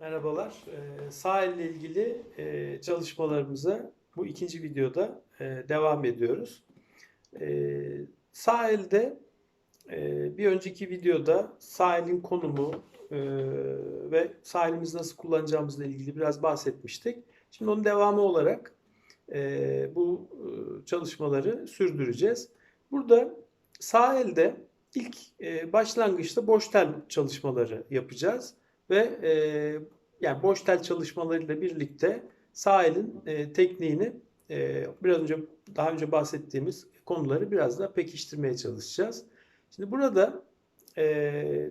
Merhabalar. Sağ elle ilgili çalışmalarımıza bu ikinci videoda devam ediyoruz. Sağ elde bir önceki videoda sağ elin konumu e, ve sağ elimizi nasıl kullanacağımızla ilgili biraz bahsetmiştik. Şimdi onun devamı olarak bu çalışmaları sürdüreceğiz. Burada sağ elde ilk başlangıçta boş tel çalışmaları yapacağız ve yani boş tel çalışmalarıyla birlikte sağ elin tekniğini daha önce bahsettiğimiz konuları biraz daha pekiştirmeye çalışacağız. Şimdi burada e,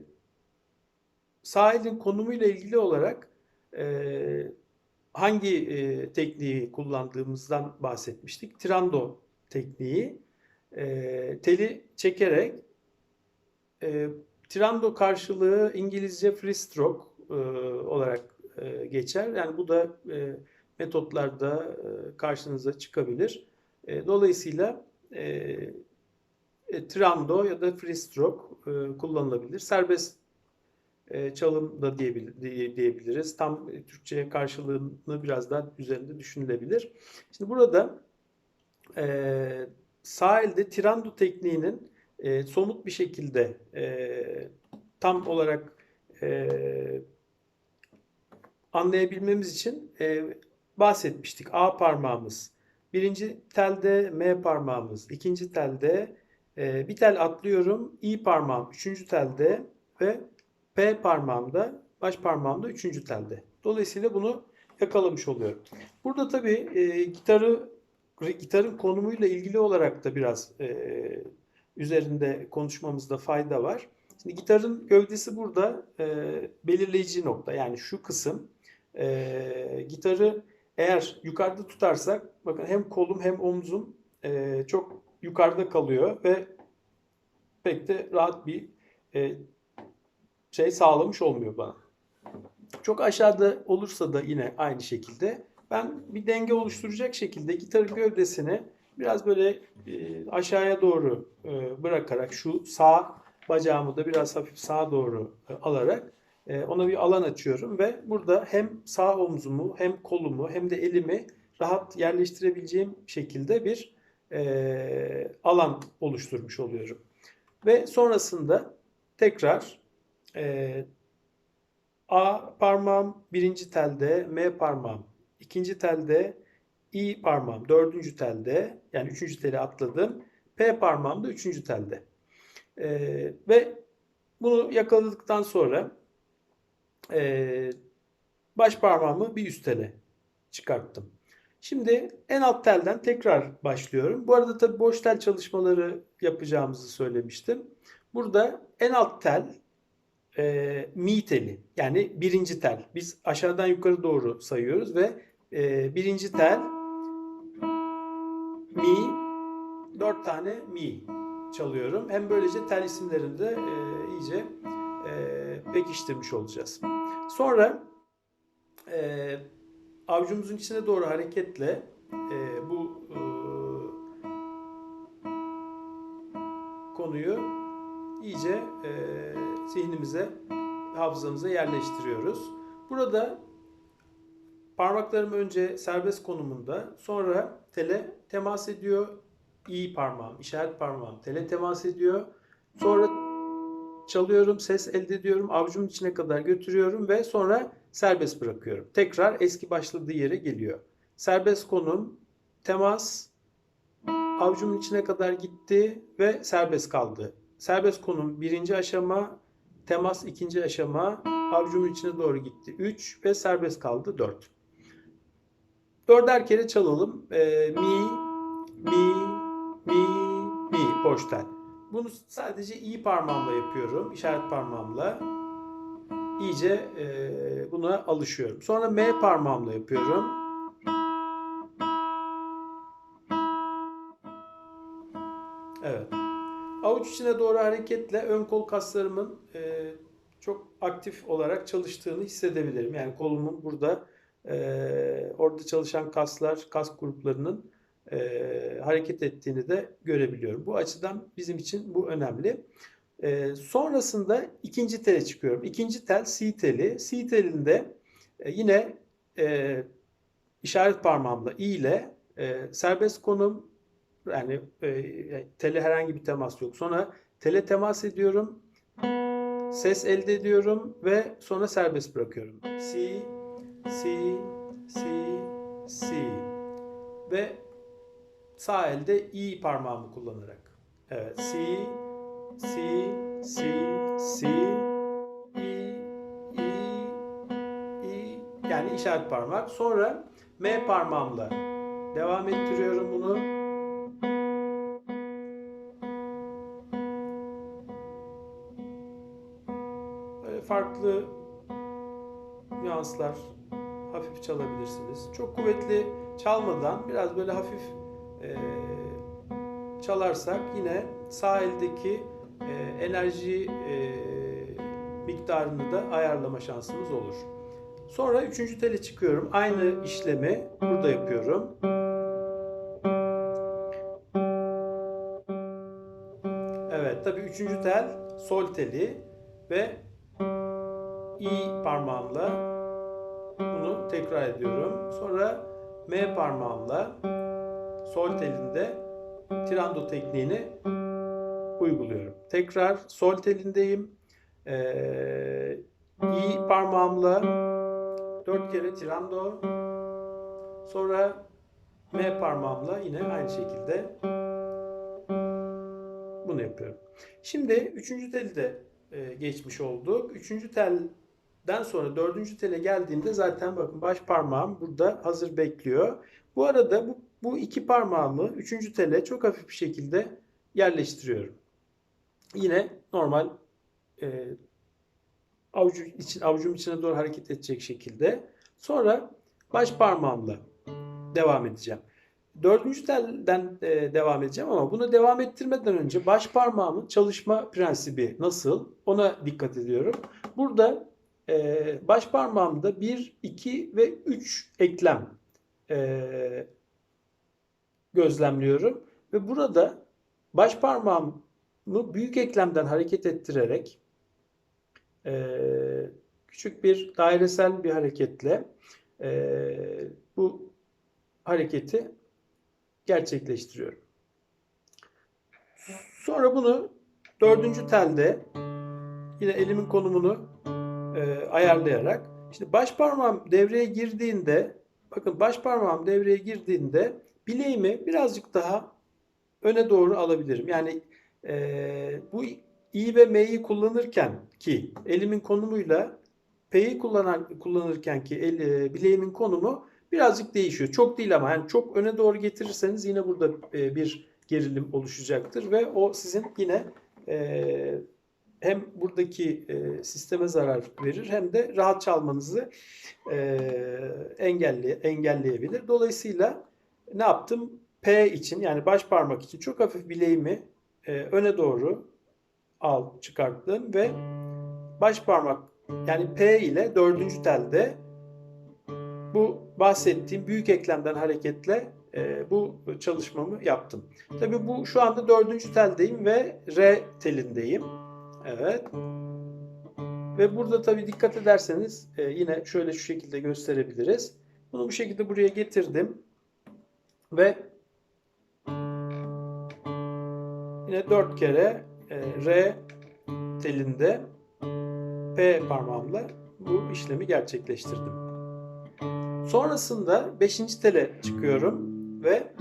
sağ elin konumuyla ilgili olarak e, hangi tekniği kullandığımızdan bahsetmiştik. Tirando tekniği. Teli çekerek e, tirando karşılığı İngilizce free stroke olarak geçer. Yani bu da metotlarda karşınıza çıkabilir. Dolayısıyla tirando ya da free stroke kullanılabilir. Serbest çalım da diyebiliriz. Tam Türkçe karşılığını biraz daha üzerinde düşünülebilir. Şimdi burada e, sağ elde tirando tekniğinin somut bir şekilde tam olarak anlayabilmemiz için bahsetmiştik. A parmağımız birinci telde, M parmağımız ikinci telde, bir tel atlıyorum. İ parmağım üçüncü telde ve P parmağımda, baş parmağımda üçüncü telde. Dolayısıyla bunu yakalamış oluyorum. Burada tabii gitarın konumuyla ilgili olarak da biraz üzerinde konuşmamızda fayda var. Şimdi gitarın gövdesi burada belirleyici nokta. Yani şu kısım gitarı eğer yukarıda tutarsak bakın hem kolum hem omzum çok yukarıda kalıyor ve pek de rahat bir e, şey sağlamış olmuyor bana. Çok aşağıda olursa da yine aynı şekilde ben bir denge oluşturacak şekilde gitarın gövdesini biraz böyle aşağıya doğru bırakarak şu sağ bacağımı da biraz hafif sağa doğru alarak ona bir alan açıyorum ve burada hem sağ omzumu hem kolumu hem de elimi rahat yerleştirebileceğim şekilde bir alan oluşturmuş oluyorum. Ve sonrasında tekrar e, A parmağım birinci telde, M parmağım ikinci telde, İ parmağım dördüncü telde, yani üçüncü teli atladım. P parmağım da üçüncü telde. Ve bunu yakaladıktan sonra e, baş parmağımı bir üst tele çıkarttım. Şimdi en alt telden tekrar başlıyorum. Bu arada tabii boş tel çalışmaları yapacağımızı söylemiştim. Burada en alt tel mi teli, yani birinci tel. Biz aşağıdan yukarı doğru sayıyoruz ve birinci tel mi, dört tane mi çalıyorum. Hem böylece tel isimlerini de iyice pekiştirmiş olacağız. Sonra e, avucumuzun içine doğru hareketle bu konuyu iyice zihnimize, hafızamıza yerleştiriyoruz. Burada parmaklarım önce serbest konumunda, sonra tele temas ediyor. İ parmağım, işaret parmağım tele temas ediyor. Sonra çalıyorum, ses elde ediyorum, avucumun içine kadar götürüyorum ve sonra serbest bırakıyorum. Tekrar eski başladığı yere geliyor. Serbest konum, temas, avucumun içine kadar gitti ve serbest kaldı. Serbest konum birinci aşama, temas ikinci aşama, avucumun içine doğru gitti 3 ve serbest kaldı 4. Dörder kere çalalım. Mi, mi, mi, mi boş tel. Bunu sadece i parmağımla yapıyorum. İşaret parmağımla. İyice buna alışıyorum. Sonra m parmağımla yapıyorum. Evet. Avuç içine doğru hareketle ön kol kaslarımın çok aktif olarak çalıştığını hissedebilirim. Yani kolumun burada orada çalışan kaslar, kas gruplarının hareket ettiğini de görebiliyorum. Bu açıdan bizim için bu önemli. Sonrasında ikinci tele çıkıyorum. İkinci tel C teli. C telinde Yine işaret parmağımla i ile serbest konum, yani tele herhangi bir temas yok. Sonra tele temas ediyorum. Ses elde ediyorum ve sonra serbest bırakıyorum. Si, si, si, si. Ve sağ elde i parmağımı kullanarak. Evet. Si, si, si, si, i, i, i. Yani işaret parmak. Sonra M parmağımla devam ettiriyorum bunu. Böyle farklı nüanslar hafif çalabilirsiniz. Çok kuvvetli çalmadan biraz böyle hafif e, çalarsak yine sağ eldeki enerji miktarını da ayarlama şansımız olur. Sonra üçüncü tele çıkıyorum. Aynı işlemi burada yapıyorum. Evet, tabii üçüncü tel sol teli ve i parmağımla bunu tekrar ediyorum. Sonra M parmağımla sol telinde tirando tekniğini uyguluyorum. Tekrar sol telindeyim. I parmağımla 4 kere tirando. Sonra M parmağımla yine aynı şekilde bunu yapıyorum. Şimdi üçüncü teli de geçmiş olduk. Üçüncü telden sonra dördüncü tele geldiğimde zaten bakın baş parmağım burada hazır bekliyor. Bu arada bu iki parmağımı üçüncü tele çok hafif bir şekilde yerleştiriyorum. Yine normal avucum içine doğru hareket edecek şekilde. Sonra baş parmağımla devam edeceğim. Dördüncü telden devam edeceğim ama bunu devam ettirmeden önce baş parmağımın çalışma prensibi nasıl? Ona dikkat ediyorum. Burada baş parmağımda 1, 2 ve 3 eklem gözlemliyorum. Ve burada baş parmağımı büyük eklemden hareket ettirerek küçük bir dairesel bir hareketle bu hareketi gerçekleştiriyorum. Sonra bunu dördüncü telde yine elimin konumunu ayarlayarak, işte baş parmağım devreye girdiğinde, bakın baş parmağım devreye girdiğinde bileğimi birazcık daha öne doğru alabilirim. Yani bu i ve m'yi kullanırken ki elimin konumuyla p'yi kullanırken ki bileğimin konumu birazcık değişiyor. Çok değil ama yani çok öne doğru getirirseniz yine burada bir gerilim oluşacaktır ve o sizin yine hem buradaki sisteme zarar verir hem de rahat çalmanızı engelleyebilir. Dolayısıyla ne yaptım? P için, yani baş parmak için çok hafif bileğimi öne doğru çıkarttım ve baş parmak, yani P ile dördüncü telde bu bahsettiğim büyük eklemden hareketle bu çalışmamı yaptım. Tabii bu şu anda dördüncü teldeyim ve R telindeyim. Evet. Ve burada tabii dikkat ederseniz yine şöyle şu şekilde gösterebiliriz. Bunu bu şekilde buraya getirdim ve yine 4 kere R telinde P parmağımla bu işlemi gerçekleştirdim. Sonrasında 5. tele çıkıyorum ve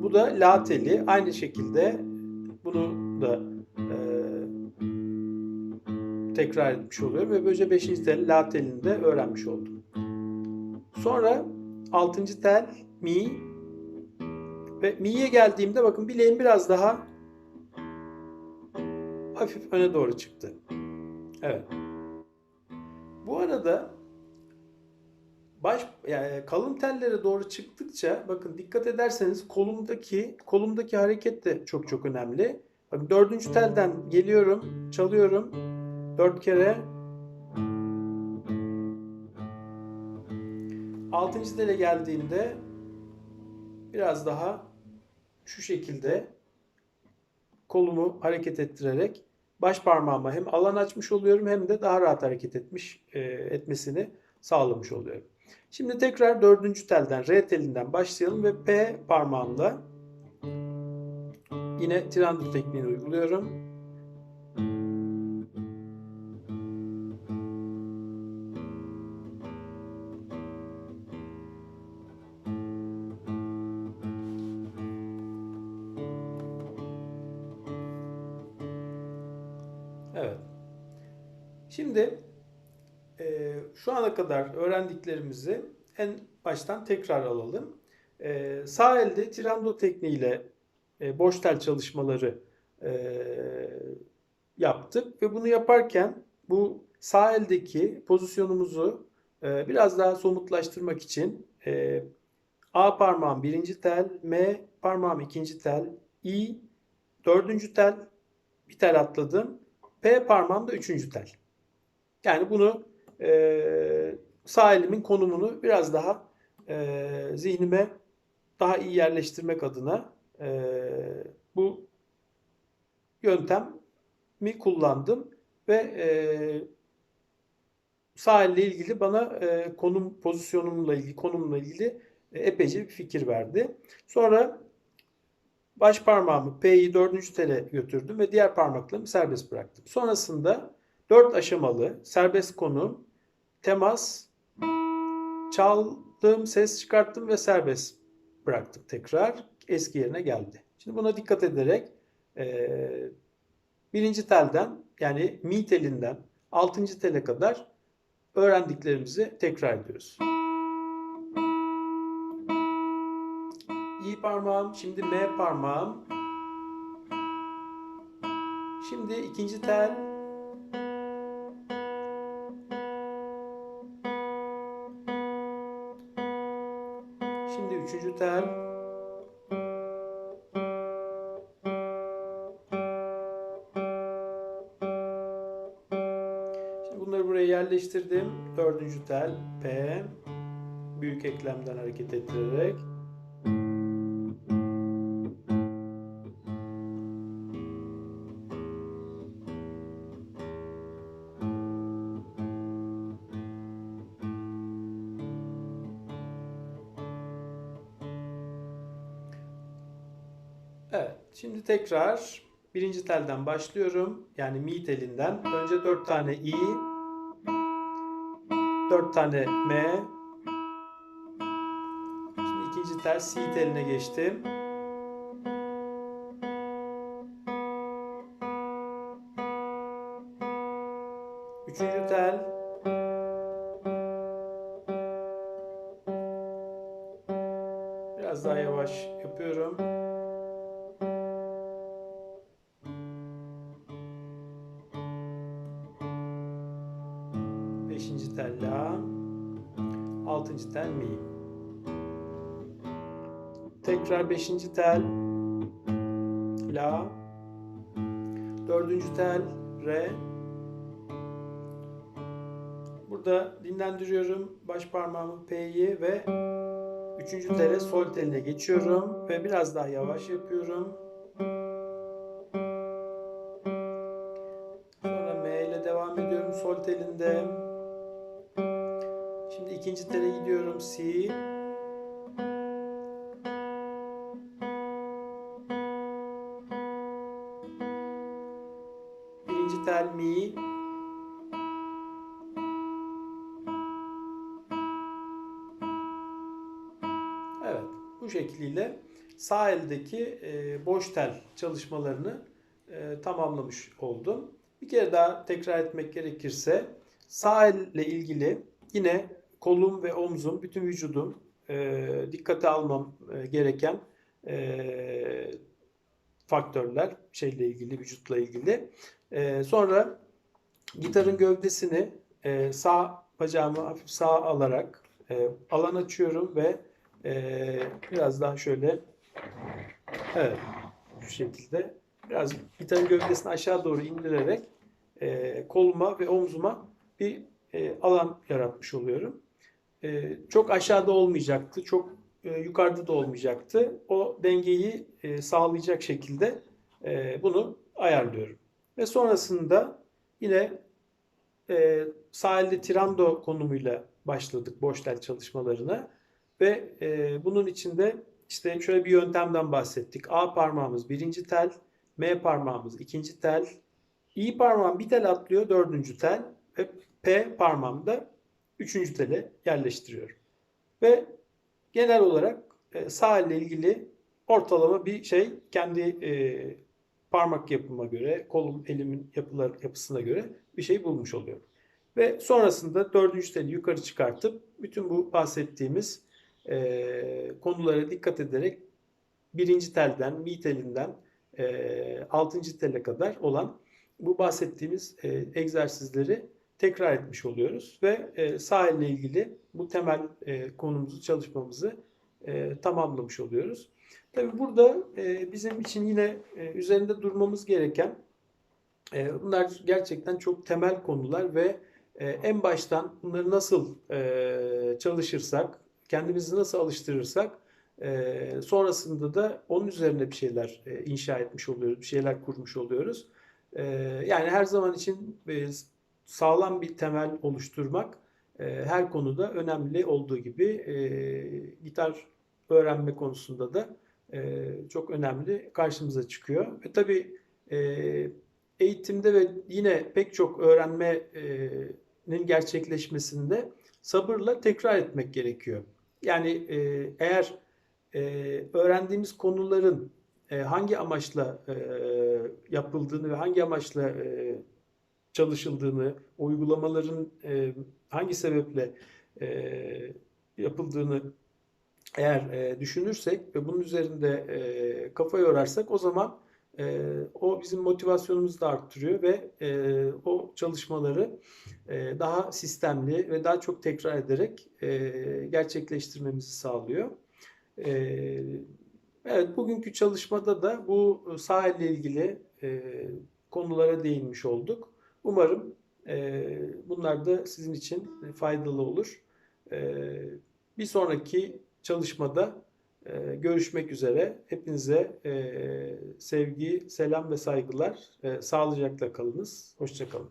bu da La teli. Aynı şekilde bunu da tekrar etmiş oluyorum ve böylece 5. tel La telini de öğrenmiş oldum. Sonra 6. tel Mi ve Mi'ye geldiğimde bakın bileğim biraz daha hafif öne doğru çıktı. Evet. Bu arada yani kalın tellere doğru çıktıkça bakın dikkat ederseniz kolumdaki hareket de çok çok önemli. Bakın 4. telden geliyorum, çalıyorum 4 kere. 6. tele geldiğimde biraz daha şu şekilde kolumu hareket ettirerek baş parmağıma hem alan açmış oluyorum hem de daha rahat hareket etmesini sağlamış oluyorum. Şimdi tekrar dördüncü telden, R telinden başlayalım ve P parmağımla yine tirando tekniğini uyguluyorum. Evet. Şimdi şu ana kadar öğrendiklerimizi en baştan tekrar alalım. Sağ elde tirando tekniğiyle boş tel çalışmaları yaptık ve bunu yaparken bu sağ eldeki pozisyonumuzu biraz daha somutlaştırmak için A parmağım birinci tel, M parmağım ikinci tel, I dördüncü tel, bir tel atladım, P parmağım da üçüncü tel. Yani bunu sağ elimin konumunu biraz daha zihnime daha iyi yerleştirmek adına bu yöntemi kullandım ve sağ elle ilgili bana pozisyonumla ilgili, konumla ilgili epeyce bir fikir verdi. Sonra baş parmağımı P'yi dördüncü tele götürdüm ve diğer parmaklarımı serbest bıraktım. Sonrasında 4 aşamalı serbest konum, temas, çaldım, ses çıkarttım ve serbest bıraktım tekrar. Eski yerine geldi. Şimdi buna dikkat ederek birinci telden yani mi telinden 6. tele kadar öğrendiklerimizi tekrar ediyoruz. İ parmağım, şimdi M parmağım. Şimdi ikinci tel. Şimdi üçüncü tel. Şimdi bunları buraya yerleştirdim. Dördüncü tel P. Büyük eklemden hareket ettirerek. Evet, şimdi tekrar birinci telden başlıyorum. Yani mi telinden. Önce 4 tane I, 4 tane M. Şimdi ikinci tel Si teline geçtim. Üçüncü tel. Biraz daha yavaş yapıyorum. Beşinci tel La. Altıncı tel Mi. Tekrar beşinci tel La. Dördüncü tel Re. Burada dinlendiriyorum. Baş parmağımı P'yi ve üçüncü tele sol teline geçiyorum ve biraz daha yavaş yapıyorum. Sonra M ile devam ediyorum sol telinde. Şimdi ikinci tele gidiyorum Si. Birinci tel Mi. Evet, bu şekliyle sağ eldeki boş tel çalışmalarını tamamlamış oldum. Bir kere daha tekrar etmek gerekirse sağ elle ilgili yine kolum ve omzum, bütün vücudum dikkate almam gereken faktörler şeyle ilgili, vücutla ilgili. Sonra gitarın gövdesini sağ bacağımı hafif sağa alarak alan açıyorum ve biraz daha şöyle evet şu şekilde biraz gitarın gövdesini aşağı doğru indirerek koluma ve omzuma bir alan yaratmış oluyorum. Çok aşağıda olmayacaktı, çok yukarıda da olmayacaktı. O dengeyi sağlayacak şekilde bunu ayarlıyorum. Ve sonrasında yine sahilde Tirando konumuyla başladık boş tel çalışmalarına. Ve bunun içinde işte şöyle bir yöntemden bahsettik. A parmağımız birinci tel, M parmağımız ikinci tel, İ parmağım bir tel atlıyor dördüncü tel ve P parmağımı da üçüncü tele yerleştiriyorum. Ve genel olarak sağ ile ilgili ortalama bir şey kendi parmak yapıma göre, kolum, elimin yapısına göre bir şey bulmuş oluyorum. Ve sonrasında dördüncü teli yukarı çıkartıp bütün bu bahsettiğimiz konulara dikkat ederek birinci telden, mi telinden altıncı tele kadar olan bu bahsettiğimiz egzersizleri tekrar etmiş oluyoruz ve sağ elle ilgili bu temel konumuzu, çalışmamızı tamamlamış oluyoruz. Tabii burada bizim için yine üzerinde durmamız gereken bunlar gerçekten çok temel konular ve en baştan bunları nasıl çalışırsak, kendimizi nasıl alıştırırsak sonrasında da onun üzerine bir şeyler inşa etmiş oluyoruz, bir şeyler kurmuş oluyoruz. Yani her zaman için sağlam bir temel oluşturmak her konuda önemli olduğu gibi gitar öğrenme konusunda da çok önemli karşımıza çıkıyor. Ve tabii eğitimde ve yine pek çok öğrenmenin gerçekleşmesinde sabırla tekrar etmek gerekiyor. Yani eğer öğrendiğimiz konuların hangi amaçla yapıldığını ve hangi amaçla çalışıldığını, uygulamaların hangi sebeple yapıldığını eğer düşünürsek ve bunun üzerinde kafa yorarsak o zaman o bizim motivasyonumuzu da arttırıyor ve o çalışmaları daha sistemli ve daha çok tekrar ederek gerçekleştirmemizi sağlıyor. Evet, bugünkü çalışmada da bu sahille ilgili konulara değinmiş olduk. Umarım bunlar da sizin için faydalı olur. Bir sonraki çalışmada görüşmek üzere. Hepinize sevgi, selam ve saygılar. Sağlıcakla kalınız. Hoşça kalın.